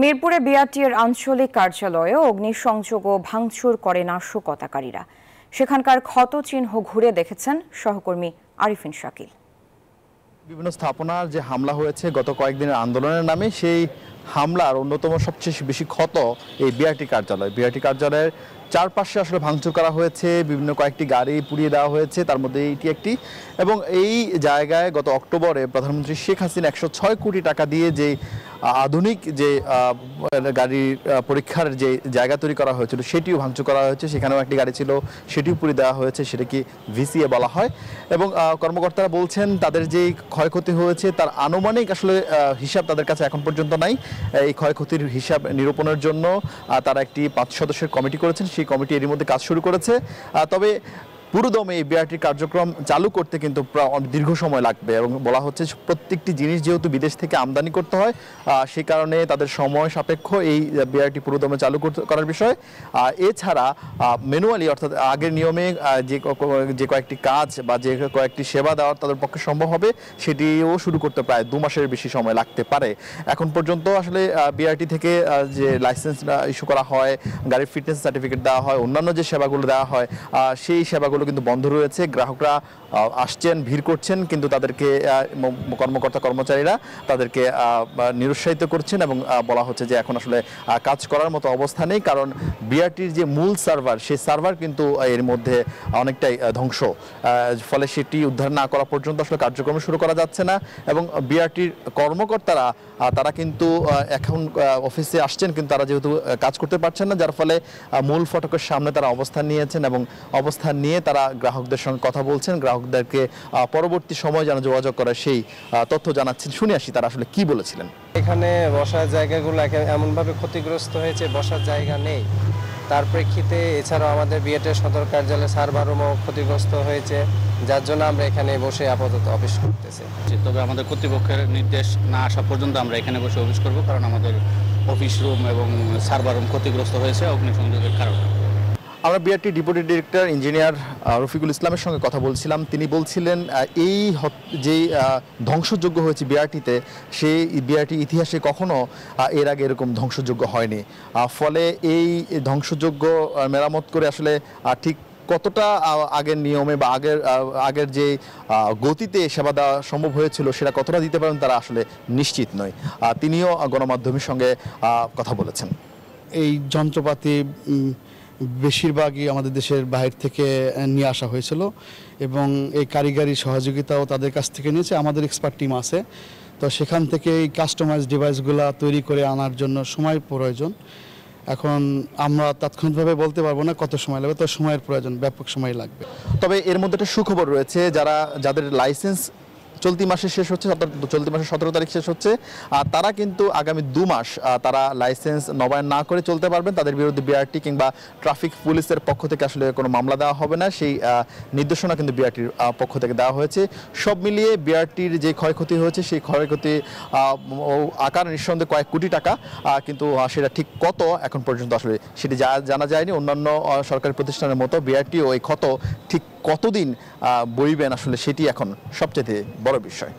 মিরপুরে বিআরটিএর আঞ্চলিক কার্যালয়ে অগ্নিসংযোগ ও ভাঙচুর করে নাশকতাকারীরা। সেখানকার ক্ষত চিহ্ন ঘুরে দেখেছেন সহকর্মী আরিফিন শাকিল। বিভিন্ন স্থাপনার যে হামলা হয়েছে গত কয়েকদিনের আন্দোলনের নামে, সেই হামলার অন্যতম সবচেয়ে বেশি ক্ষত এই বিআরটি কার্যালয়। বিআরটি কার্যালয়ের চারপাশে আসলে ভাঙচুর করা হয়েছে, বিভিন্ন কয়েকটি গাড়ি পুড়িয়ে দেওয়া হয়েছে, তার মধ্যে এটি একটি। এবং এই জায়গায় গত অক্টোবরে প্রধানমন্ত্রী শেখ হাসিনা 106 কোটি টাকা দিয়ে যে আধুনিক যে গাড়ির পরীক্ষার যে জায়গা তৈরি করা হয়েছিল সেটিও ভাঙচুর করা হয়েছে। সেখানেও একটি গাড়ি ছিল, সেটিও পুড়িয়ে দেওয়া হয়েছে, সেটাকে ভিসিএ বলা হয়। এবং কর্মকর্তারা বলছেন তাদের যে ক্ষয়ক্ষতি হয়েছে তার আনুমানিক আসলে হিসাব তাদের কাছে এখন পর্যন্ত নাই। এই ক্ষয়ক্ষতির হিসাব নিরূপণের জন্য তারা একটি 5 সদস্যের কমিটি করেছেন, সেই কমিটি এরই মধ্যে কাজ শুরু করেছে। তবে পুরোদমে এই বিআরটির কার্যক্রম চালু করতে কিন্তু প্রায় দীর্ঘ সময় লাগবে এবং বলা হচ্ছে প্রত্যেকটি জিনিস যেহেতু বিদেশ থেকে আমদানি করতে হয়, সেই কারণে তাদের সময় সাপেক্ষ এই বিআরটি পুরোদমে চালু করার বিষয়। এছাড়া ম্যানুয়ালি অর্থাৎ আগের নিয়মে যে কয়েকটি কাজ বা যে কয়েকটি সেবা দেওয়ার তাদের পক্ষে সম্ভব হবে সেটিও শুরু করতে প্রায় 2 মাসের বেশি সময় লাগতে পারে। এখন পর্যন্ত আসলে বিআরটি থেকে যে লাইসেন্স ইস্যু করা হয়, গাড়ির ফিটনেস সার্টিফিকেট দেওয়া হয়, অন্যান্য যে সেবাগুলো দেওয়া হয় সেই সেবাগুলো কিন্তু বন্ধ রয়েছে। গ্রাহকরা আসছেন, ভিড় করছেন, কিন্তু তাদেরকে কর্মচারীরা তাদেরকে নিরুৎসাহিত করছেন এবং বলা হচ্ছে যে এখন আসলে কাজ করার মতো অবস্থা নেই, কারণ বিআরটির যে মূল সার্ভার সেই সার্ভার কিন্তু এর মধ্যে অনেকটাই ধ্বংস। ফলে সেটি উদ্ধার না করা পর্যন্ত আসলে কার্যক্রম শুরু করা যাচ্ছে না। এবং বিআরটির কর্মকর্তারা তারা কিন্তু এখন অফিসে আসছেন, কিন্তু তারা যেহেতু কাজ করতে পারছেন না, যার ফলে মূল ফটকের সামনে তারা অবস্থান নিয়েছেন এবং অবস্থান নিয়ে তারা গ্রাহকদের সঙ্গে কথা বলছেন, গ্রাহকদেরকে পরবর্তী সময় যেন যোগাযোগ করে সেই তথ্য জানাচ্ছেন। শুনে আসি তারা আসলে কি বলেছিলেন। এখানে বসার জায়গাগুলো এমনভাবে ক্ষতিগ্রস্ত হয়েছে, বসার জায়গা নেই। তার প্রেক্ষিতে এছাড়াও আমাদের বিআরটির সদর কার্যালয়ে সার্ভাররুমও ক্ষতিগ্রস্ত হয়েছে, যার জন্য আমরা এখানে বসে আপাতত অফিস করতেছি। তবে আমাদের কর্তৃপক্ষের নির্দেশ না আসা পর্যন্ত আমরা এখানে বসে অফিস করব, কারণ আমাদের অফিস রুম এবং সার্ভার রুম ক্ষতিগ্রস্ত হয়েছে অগ্নিসংযোগের কারণে। আমরা BRT deputy director engineer Rafiqul ইসলামের সঙ্গে কথা বলছিলাম। তিনি বলছিলেন এই যেই ধ্বংসযোগ্য হয়েছে বিআরটিতে, সেই বিআরটি ইতিহাসে কখনো এর আগে এরকম ধ্বংসযোগ্য হয়নি। ফলে এই ধ্বংসযোগ্য মেরামত করে আসলে ঠিক কতটা আগের নিয়মে বা আগের যে গতিতে সেবা দেওয়া সম্ভব হয়েছিল সেটা কতটা দিতে পারেন তারা আসলে নিশ্চিত নয়। তিনিও গণমাধ্যমের সঙ্গে কথা বলেছেন। এই যন্ত্রপাতি বেশিরভাগই আমাদের দেশের বাইরে থেকে নিয়ে আসা হয়েছিল এবং এই কারিগরি সহযোগিতাও তাদের কাছ থেকে নিয়েছে। আমাদের এক্সপার্ট টিম আছে, তো সেখান থেকে এই কাস্টমাইজ ডিভাইসগুলো তৈরি করে আনার জন্য সময় প্রয়োজন। এখন আমরা তাৎক্ষণিকভাবে বলতে পারবো না কত সময় লাগবে, তো সময়ের প্রয়োজন, ব্যাপক সময় লাগবে। তবে এর মধ্যে একটা সুখবর রয়েছে, যাদের লাইসেন্স চলতি মাসে শেষ হচ্ছে, চলতি মাসের 17 তারিখ শেষ হচ্ছে, আর তারা কিন্তু আগামী 2 মাস তারা লাইসেন্স নবায়ন না করে চলতে পারবেন। তাদের বিরুদ্ধে বিআরটি কিংবা ট্রাফিক পুলিশের পক্ষ থেকে আসলে কোনো মামলা দেওয়া হবে না, সেই নির্দেশনা কিন্তু বিআরটির পক্ষ থেকে দেওয়া হয়েছে। সব মিলিয়ে বিআরটির যে ক্ষয়ক্ষতি হয়েছে সেই ক্ষয়ক্ষতি আকার নিঃসন্দেহে কয়েক কোটি টাকা, কিন্তু সেটা ঠিক কত এখন পর্যন্ত আসলে সেটি জানা যায়নি। অন্যান্য সরকারি প্রতিষ্ঠানের মতো বিআরটিও এই ক্ষত ঠিক কতদিন বইবেন আসলে সেটি এখন সবচেয়ে বড় বিষয়।